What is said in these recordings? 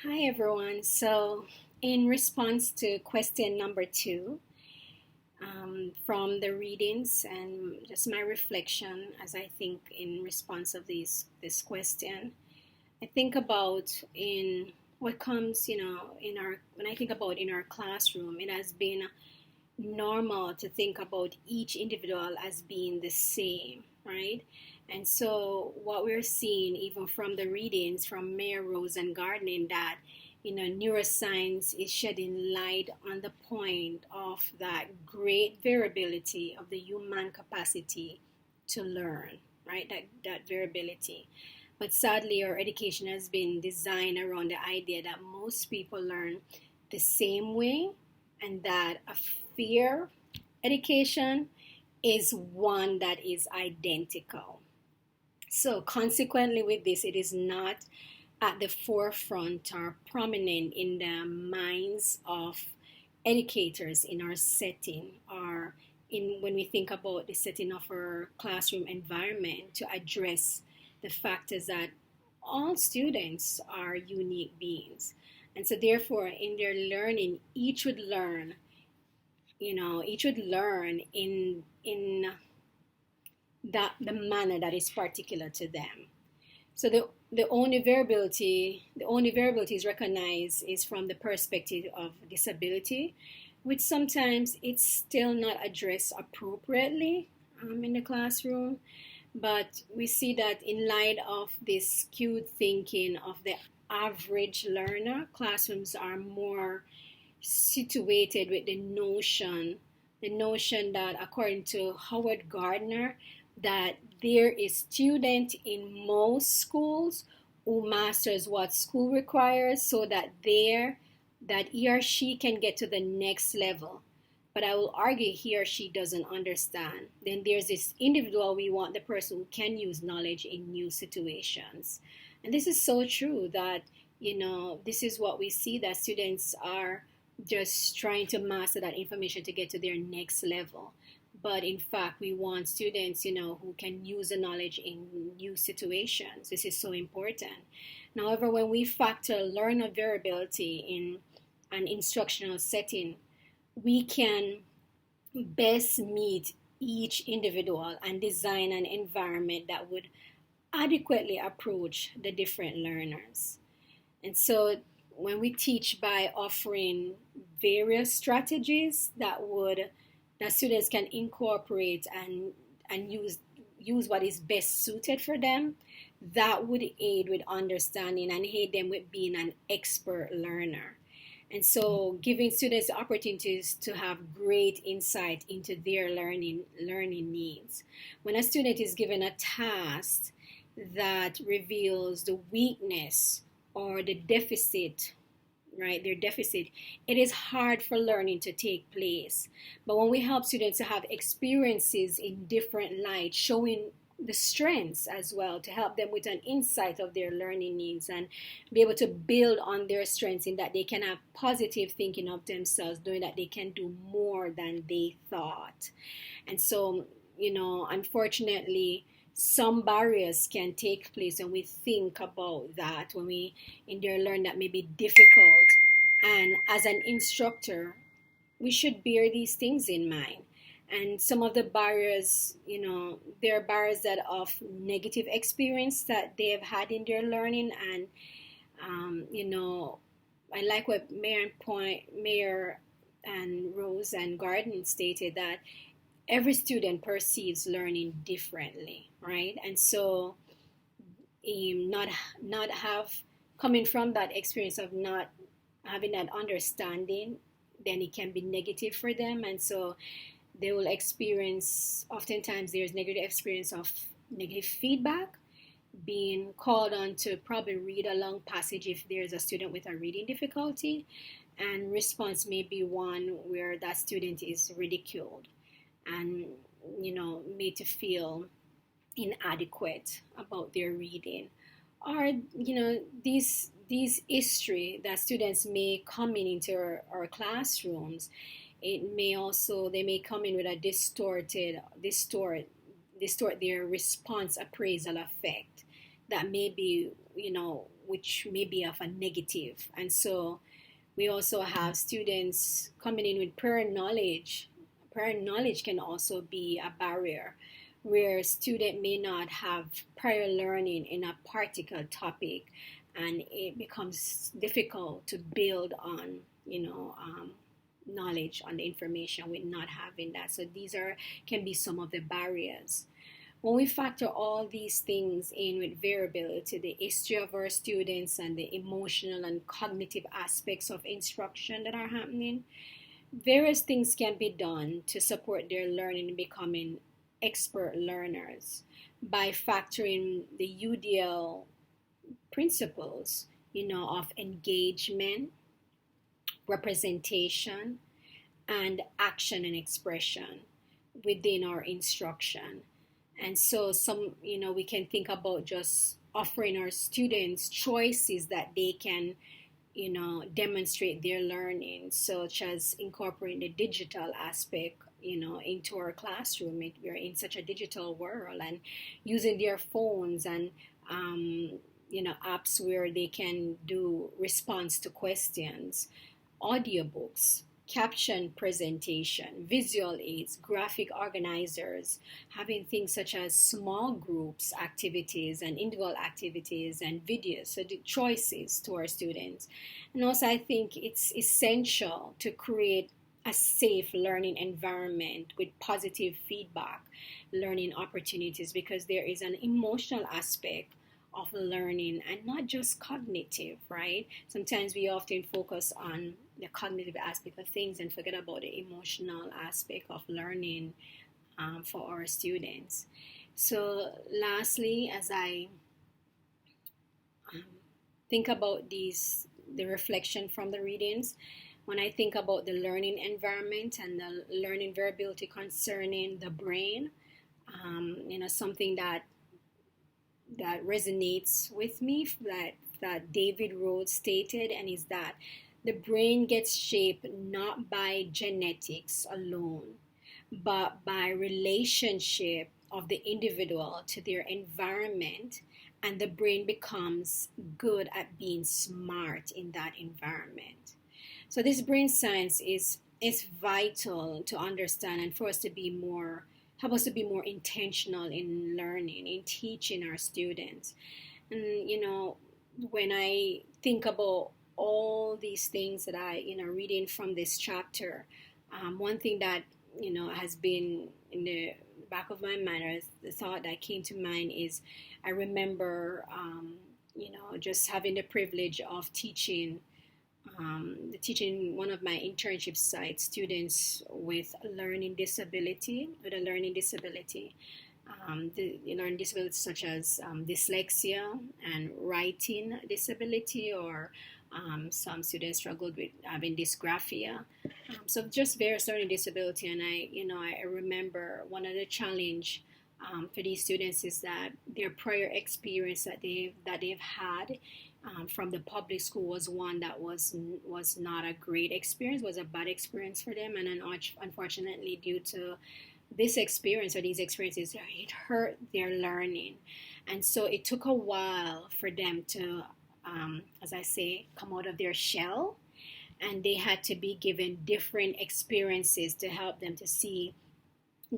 Hi everyone. So, in response to question number two, from the readings and just my reflection as I think in response of this question, I think about in what comes, in our when I think about in our classroom, it has been normal to think about each individual as being the same, right? And so what we're seeing, even from the readings from Meyer, Rose, and Gardner, that neuroscience is shedding light on the point of that great variability of the human capacity to learn, right? That variability. But sadly, our education has been designed around the idea that most people learn the same way, and that a fair education is one that is identical. So, consequently, with this, it is not at the forefront or prominent in the minds of educators in our setting, or in when we think about the setting of our classroom environment, to address the fact is that all students are unique beings. And so therefore in their learning, each would learn in that the manner that is particular to them. So the only variability is recognized is from the perspective of disability, which sometimes it's still not addressed appropriately in the classroom. But we see that in light of this skewed thinking of the average learner, classrooms are more situated with the notion that, according to Howard Gardner, that there is student in most schools who masters what school requires, so that he or she can get to the next level. But I will argue he or she doesn't understand. Then there's this individual, we want the person who can use knowledge in new situations. And this is so true that, this is what we see, that students are just trying to master that information to get to their next level. But in fact, we want students, who can use the knowledge in new situations. This is so important. However, when we factor learner variability in an instructional setting, we can best meet each individual and design an environment that would adequately approach the different learners. And so when we teach by offering various strategies that students can incorporate and use what is best suited for them, that would aid with understanding and aid them with being an expert learner. And so giving students opportunities to have great insight into their learning needs. When a student is given a task that reveals the weakness or the deficit, right, their deficit, it is hard for learning to take place. But when we help students to have experiences in different light, showing the strengths as well, to help them with an insight of their learning needs and be able to build on their strengths, in that they can have positive thinking of themselves, knowing that they can do more than they thought. And so, unfortunately, some barriers can take place when we think about that, when we in there learn that may be difficult. And as an instructor, we should bear these things in mind. And some of the barriers, there are barriers that of negative experience that they have had in their learning. And, I like what Meyer and Rose and Gardner stated, that every student perceives learning differently, right? And so, not have coming from that experience of not having that understanding, then it can be negative for them. And so they will experience, oftentimes there's negative experience of negative feedback, being called on to probably read a long passage if there's a student with a reading difficulty, and response may be one where that student is ridiculed and made to feel inadequate about their reading. Or these history that students may come into our classrooms, they may come in with a distort their response appraisal effect, that may be which may be of a negative. And so we also have students coming in with prior knowledge. Prior knowledge can also be a barrier where a student may not have prior learning in a particular topic, and it becomes difficult to build on, knowledge on the information with not having that. So these can be some of the barriers. When we factor all these things in with variability, the history of our students and the emotional and cognitive aspects of instruction that are happening, various things can be done to support their learning and becoming expert learners by factoring the UDL principles, of engagement, representation, and action and expression within our instruction. And so we can think about just offering our students choices that they can, demonstrate their learning, such as incorporating the digital aspect, into our classroom. We're in such a digital world, and using their phones and, apps where they can do response to questions, audiobooks, caption presentation, visual aids, graphic organizers, having things such as small groups activities and individual activities and videos, so the choices to our students. And also I think it's essential to create a safe learning environment with positive feedback, learning opportunities, because there is an emotional aspect of learning and not just cognitive, right? Sometimes we often focus on the cognitive aspect of things and forget about the emotional aspect of learning for our students. So lastly, as I think about the reflection from the readings, when I think about the learning environment and the learning variability concerning the brain, something that resonates with me that David Rhodes stated, and is that the brain gets shaped not by genetics alone, but by relationship of the individual to their environment, and the brain becomes good at being smart in that environment. So this brain science is vital to understand and for us to help us to be more intentional in learning, in teaching our students. And, when I think about all these things that I, reading from this chapter, one thing that, has been in the back of my mind, or the thought that came to mind, is I remember, just having the privilege of teaching one of my internship sites students with a learning disability. The learning disabilities such as dyslexia and writing disability, or some students struggled with having dysgraphia. So just various learning disability, and I remember one of the challenge for these students is that their prior experience that they've had from the public school was one that was not a great experience, was a bad experience for them, and unfortunately, due to this experience or these experiences, it hurt their learning. And so it took a while for them to, as I say, come out of their shell, and they had to be given different experiences to help them to see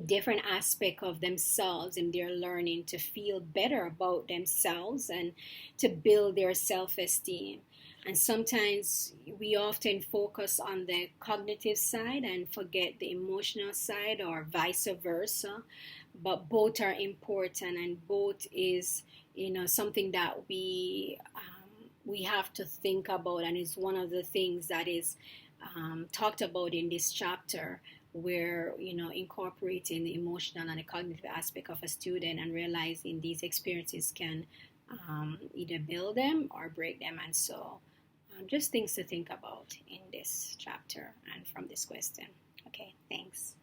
different aspect of themselves in their learning, to feel better about themselves and to build their self-esteem. And sometimes we often focus on the cognitive side and forget the emotional side, or vice versa, but both are important, and both is something that we have to think about, and is one of the things that is talked about in this chapter, where incorporating the emotional and the cognitive aspect of a student and realizing these experiences can either build them or break them. And so just things to think about in this chapter and from this question. Okay, thanks.